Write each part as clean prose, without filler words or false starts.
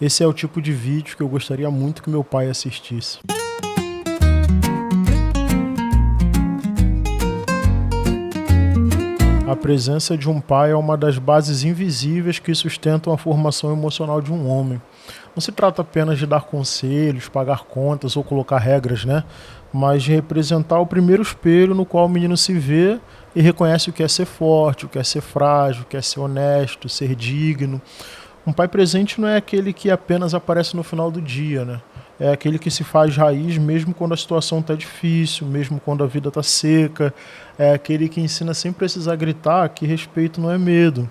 Esse é o tipo de vídeo que eu gostaria muito que meu pai assistisse. A presença de um pai é uma das bases invisíveis que sustentam a formação emocional de um homem. Não se trata apenas de dar conselhos, pagar contas ou colocar regras, né? Mas de representar o primeiro espelho no qual o menino se vê e reconhece o que é ser forte, o que é ser frágil, o que é ser honesto, ser digno. Um pai presente não é aquele que apenas aparece no final do dia, né? É aquele que se faz raiz mesmo quando a situação está difícil, mesmo quando a vida está seca. É aquele que ensina sem precisar gritar que respeito não é medo.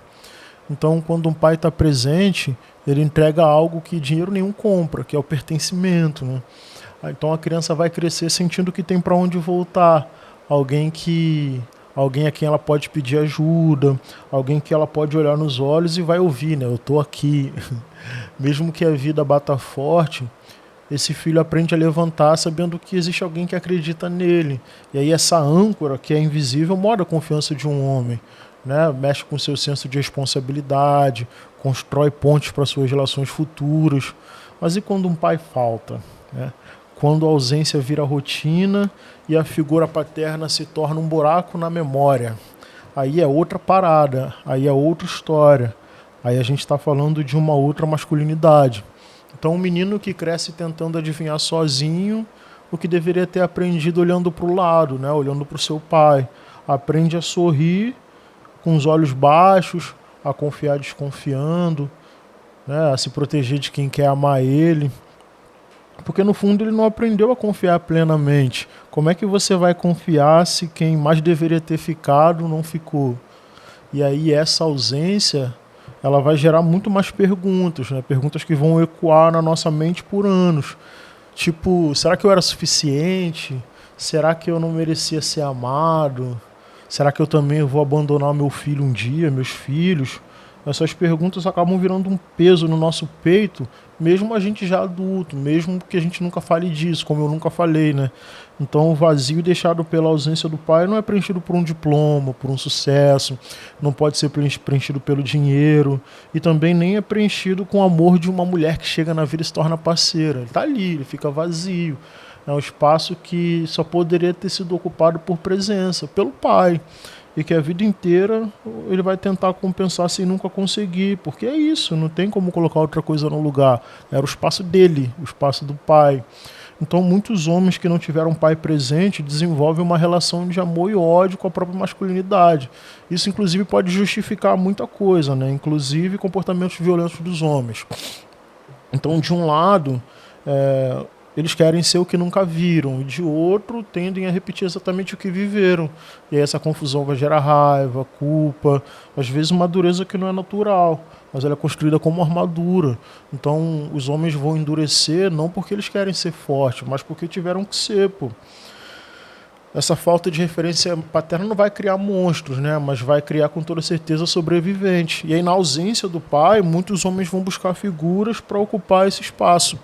Então, quando um pai está presente, ele entrega algo que dinheiro nenhum compra, que é o pertencimento, né? Então a criança vai crescer sentindo que tem para onde voltar, alguém que alguém a quem ela pode pedir ajuda, alguém que ela pode olhar nos olhos e vai ouvir, né? Eu tô aqui. Mesmo que a vida bata forte, esse filho aprende a levantar sabendo que existe alguém que acredita nele. E aí essa âncora, que é invisível, mora a confiança de um homem, né? Mexe com o seu senso de responsabilidade, constrói pontes para suas relações futuras. Mas e quando um pai falta, né? Quando a ausência vira rotina e a figura paterna se torna um buraco na memória. Aí é outra parada, aí é outra história. Aí a gente está falando de uma outra masculinidade. Então, um menino que cresce tentando adivinhar sozinho o que deveria ter aprendido olhando para o lado, né? Olhando para o seu pai. Aprende a sorrir com os olhos baixos, a confiar desconfiando, né? A se proteger de quem quer amar ele. Porque no fundo ele não aprendeu a confiar plenamente. Como é que você vai confiar se quem mais deveria ter ficado não ficou? E aí essa ausência, ela vai gerar muito mais perguntas, né? Perguntas que vão ecoar na nossa mente por anos. Tipo, será que eu era suficiente? Será que eu não merecia ser amado? Será que eu também vou abandonar meu filho um dia, meus filhos? Essas perguntas acabam virando um peso no nosso peito, mesmo a gente já adulto, mesmo que a gente nunca fale disso, como eu nunca falei, né? Então o vazio deixado pela ausência do pai não é preenchido por um diploma, por um sucesso, não pode ser preenchido pelo dinheiro e também nem é preenchido com o amor de uma mulher que chega na vida e se torna parceira. Ele tá ali, ele fica vazio. É um espaço que só poderia ter sido ocupado por presença, pelo pai. E que a vida inteira ele vai tentar compensar sem nunca conseguir, porque é isso, não tem como colocar outra coisa no lugar. Era o espaço dele, o espaço do pai. Então muitos homens que não tiveram pai presente desenvolvem uma relação de amor e ódio com a própria masculinidade. Isso inclusive pode justificar muita coisa, né? Inclusive comportamentos violentos dos homens. Então de um lado, eles querem ser o que nunca viram, e de outro tendem a repetir exatamente o que viveram. E aí essa confusão vai gerar raiva, culpa, às vezes uma dureza que não é natural, mas ela é construída como armadura. Então os homens vão endurecer não porque eles querem ser fortes, mas porque tiveram que ser, pô. Essa falta de referência paterna não vai criar monstros, né? Mas vai criar com toda certeza sobreviventes. E aí na ausência do pai, muitos homens vão buscar figuras para ocupar esse espaço.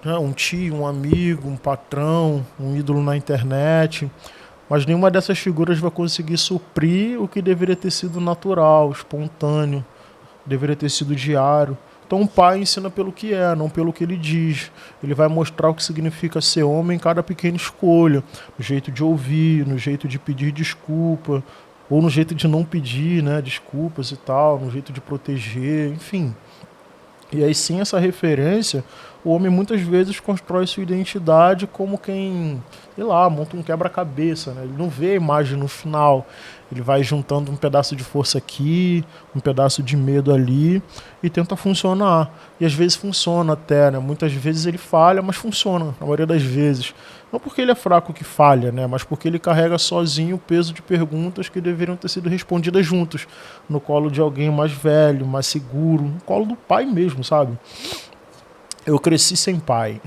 Um tio, um amigo, um patrão, um ídolo na internet, mas nenhuma dessas figuras vai conseguir suprir o que deveria ter sido natural, espontâneo, deveria ter sido diário. Então o pai ensina pelo que é, não pelo que ele diz. Ele vai mostrar o que significa ser homem em cada pequena escolha, no jeito de ouvir, no jeito de pedir desculpa, ou no jeito de não pedir, né, desculpas e tal, no jeito de proteger, enfim. E aí, sem essa referência, o homem muitas vezes constrói sua identidade como quem, sei lá, monta um quebra-cabeça, né? Ele não vê a imagem no final. Ele vai juntando um pedaço de força aqui, um pedaço de medo ali e tenta funcionar. E às vezes funciona até, né? Muitas vezes ele falha, mas funciona, na maioria das vezes. Não porque ele é fraco que falha, né? Mas porque ele carrega sozinho o peso de perguntas que deveriam ter sido respondidas juntos, no colo de alguém mais velho, mais seguro, no colo do pai mesmo, sabe? Eu cresci sem pai.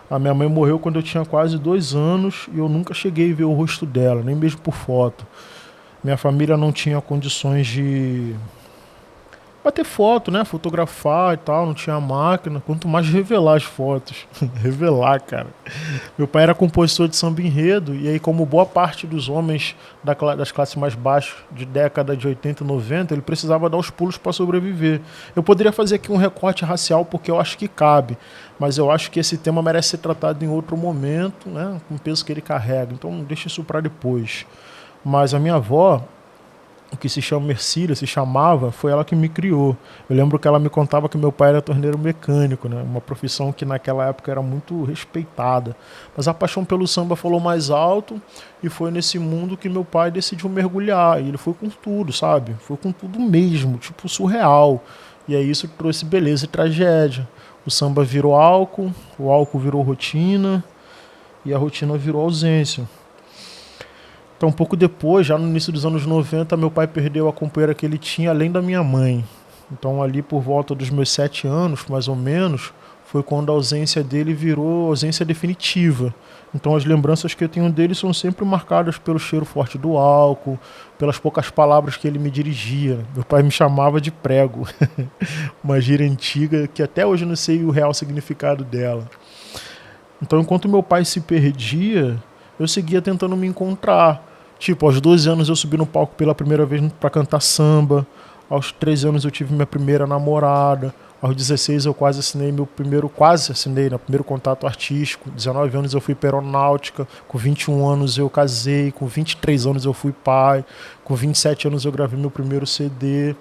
A minha mãe morreu quando eu tinha quase 2 anos e eu nunca cheguei a ver o rosto dela, nem mesmo por foto. Minha família não tinha condições bater foto, né? Fotografar e tal, não tinha máquina. Quanto mais revelar as fotos. Revelar, cara. Meu pai era compositor de samba enredo, e aí, como boa parte dos homens das classes mais baixas, de década de 80 e 90, ele precisava dar os pulos para sobreviver. Eu poderia fazer aqui um recorte racial, porque eu acho que cabe, mas eu acho que esse tema merece ser tratado em outro momento, né? Com o peso que ele carrega. Então, deixa isso para depois. Mas a minha avó, o que se chama Mercília, se chamava, foi ela que me criou. Eu lembro que ela me contava que meu pai era torneiro mecânico, né? Uma profissão que naquela época era muito respeitada. Mas a paixão pelo samba falou mais alto, e foi nesse mundo que meu pai decidiu mergulhar. E ele foi com tudo, sabe? Foi com tudo mesmo, tipo surreal. E aí isso trouxe beleza e tragédia. O samba virou álcool, o álcool virou rotina, e a rotina virou ausência. Então, um pouco depois, já no início dos anos 90, meu pai perdeu a companheira que ele tinha, além da minha mãe. Então, ali por volta dos meus 7 anos, mais ou menos, foi quando a ausência dele virou ausência definitiva. Então, as lembranças que eu tenho dele são sempre marcadas pelo cheiro forte do álcool, pelas poucas palavras que ele me dirigia. Meu pai me chamava de prego, uma gíria antiga que até hoje eu não sei o real significado dela. Então, enquanto meu pai se perdia, eu seguia tentando me encontrar. Tipo, aos 12 anos eu subi no palco pela primeira vez para cantar samba. Aos 13 anos eu tive minha primeira namorada. Aos 16 eu quase assinei, né, primeiro contato artístico. 19 anos eu fui para aeronáutica. Com 21 anos eu casei. Com 23 anos eu fui pai. Com 27 anos eu gravei meu primeiro CD.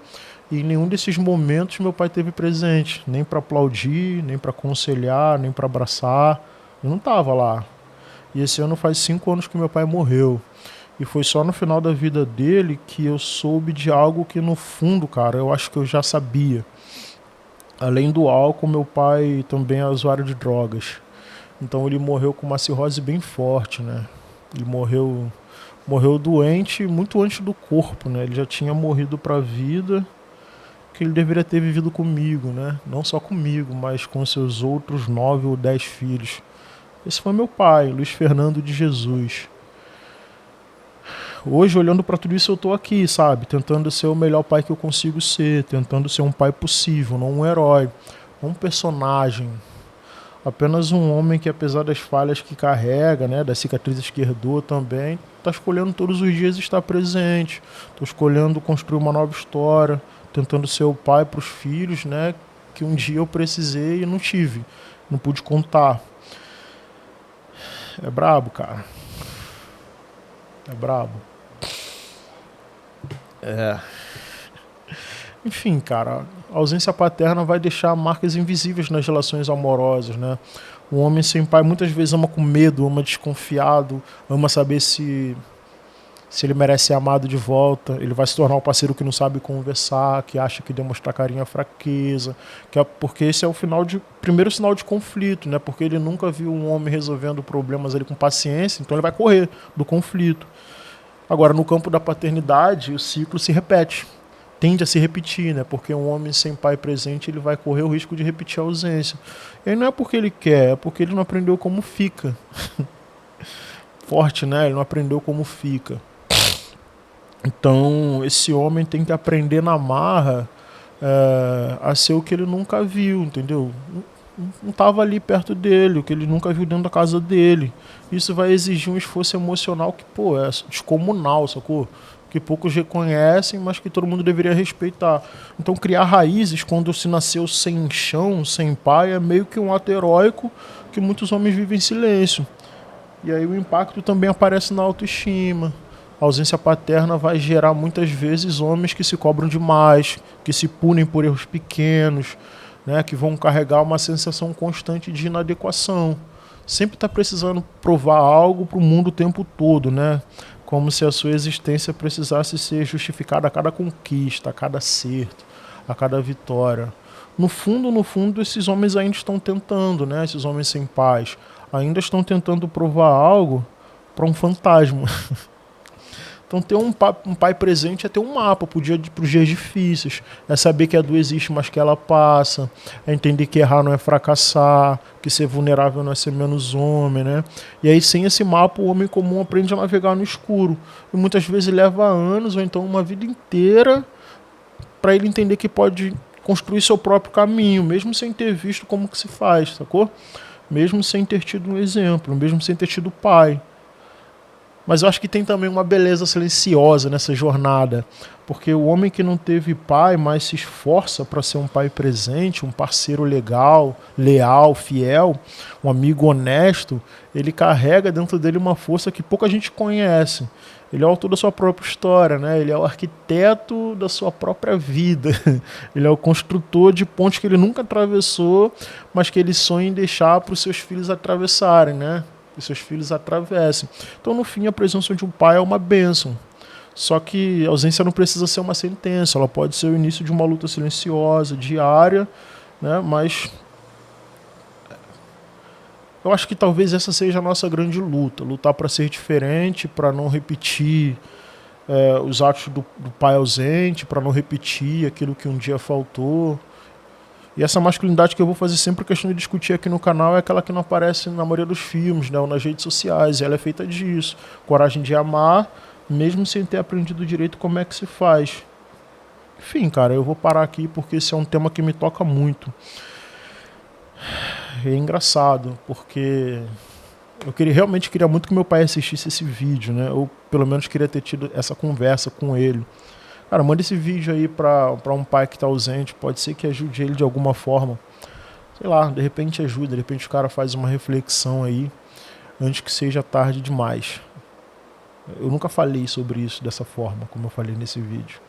E em nenhum desses momentos meu pai teve presente. Nem para aplaudir, nem para aconselhar, nem para abraçar. Eu não tava lá. E esse ano faz 5 anos que meu pai morreu. E foi só no final da vida dele que eu soube de algo que, no fundo, cara, eu acho que eu já sabia. Além do álcool, meu pai também é usuário de drogas. Então ele morreu com uma cirrose bem forte, né? Ele morreu doente muito antes do corpo, né? Ele já tinha morrido para a vida, que ele deveria ter vivido comigo, né? Não só comigo, mas com seus outros 9 ou 10 filhos. Esse foi meu pai, Luiz Fernando de Jesus. Hoje, olhando para tudo isso, eu tô aqui, sabe? Tentando ser o melhor pai que eu consigo ser, tentando ser um pai possível, não um herói, não um personagem. Apenas um homem que, apesar das falhas que carrega, né, das cicatrizes que herdou também, está escolhendo todos os dias estar presente. Estou escolhendo construir uma nova história, tentando ser o pai para os filhos, né, que um dia eu precisei e não tive, não pude contar. É brabo, cara. É brabo. É. Enfim, cara, a ausência paterna vai deixar marcas invisíveis nas relações amorosas, né? O homem sem pai muitas vezes ama com medo, ama desconfiado, ama saber se ele merece ser amado de volta. Ele vai se tornar um parceiro que não sabe conversar, que acha que demonstrar carinho é fraqueza, porque esse é o primeiro sinal de conflito, né? Porque ele nunca viu um homem resolvendo problemas ali com paciência, então ele vai correr do conflito. Agora, no campo da paternidade, o ciclo se repete, tende a se repetir, né? Porque um homem sem pai presente, ele vai correr o risco de repetir a ausência. E não é porque ele quer, é porque ele não aprendeu como fica. Forte, né? Ele não aprendeu como fica. Então, esse homem tem que aprender na marra, a ser o que ele nunca viu, entendeu? Não estava ali perto dele, o que ele nunca viu dentro da casa dele. Isso vai exigir um esforço emocional que, pô, é descomunal, sacou? Que poucos reconhecem, mas que todo mundo deveria respeitar. Então, criar raízes quando se nasceu sem chão, sem pai, é meio que um ato heróico que muitos homens vivem em silêncio. E aí o impacto também aparece na autoestima. A ausência paterna vai gerar muitas vezes homens que se cobram demais, que se punem por erros pequenos, né, que vão carregar uma sensação constante de inadequação. Sempre está precisando provar algo para o mundo o tempo todo, né? Como se a sua existência precisasse ser justificada a cada conquista, a cada acerto, a cada vitória. No fundo, esses homens ainda estão tentando, né? Esses homens sem paz, ainda estão tentando provar algo para um fantasma. Então ter um pai presente é ter um mapa para os dias difíceis. É saber que a dor existe, mas que ela passa. É entender que errar não é fracassar, que ser vulnerável não é ser menos homem, né? E aí sem esse mapa o homem comum aprende a navegar no escuro. E muitas vezes leva anos ou então uma vida inteira para ele entender que pode construir seu próprio caminho, mesmo sem ter visto como que se faz, sacou? Mesmo sem ter tido um exemplo, mesmo sem ter tido pai. Mas eu acho que tem também uma beleza silenciosa nessa jornada, porque o homem que não teve pai, mas se esforça para ser um pai presente, um parceiro legal, leal, fiel, um amigo honesto, ele carrega dentro dele uma força que pouca gente conhece. Ele é o autor da sua própria história, né? Ele é o arquiteto da sua própria vida. Ele é o construtor de pontes que ele nunca atravessou, mas que ele sonha em deixar para os seus filhos atravessarem, né? Que seus filhos atravessem. Então, no fim, a presença de um pai é uma bênção. Só que a ausência não precisa ser uma sentença, ela pode ser o início de uma luta silenciosa, diária, né? Mas eu acho que talvez essa seja a nossa grande luta, lutar para ser diferente, para não repetir os atos do pai ausente, para não repetir aquilo que um dia faltou. E essa masculinidade que eu vou fazer sempre questão de discutir aqui no canal é aquela que não aparece na maioria dos filmes, né, ou nas redes sociais. E ela é feita disso. Coragem de amar, mesmo sem ter aprendido direito como é que se faz. Enfim, cara, eu vou parar aqui porque esse é um tema que me toca muito. É engraçado, porque realmente queria muito que meu pai assistisse esse vídeo, né? Ou pelo menos queria ter tido essa conversa com ele. Cara, manda esse vídeo aí pra um pai que tá ausente, pode ser que ajude ele de alguma forma. Sei lá, de repente ajuda, de repente o cara faz uma reflexão aí, antes que seja tarde demais. Eu nunca falei sobre isso dessa forma, como eu falei nesse vídeo.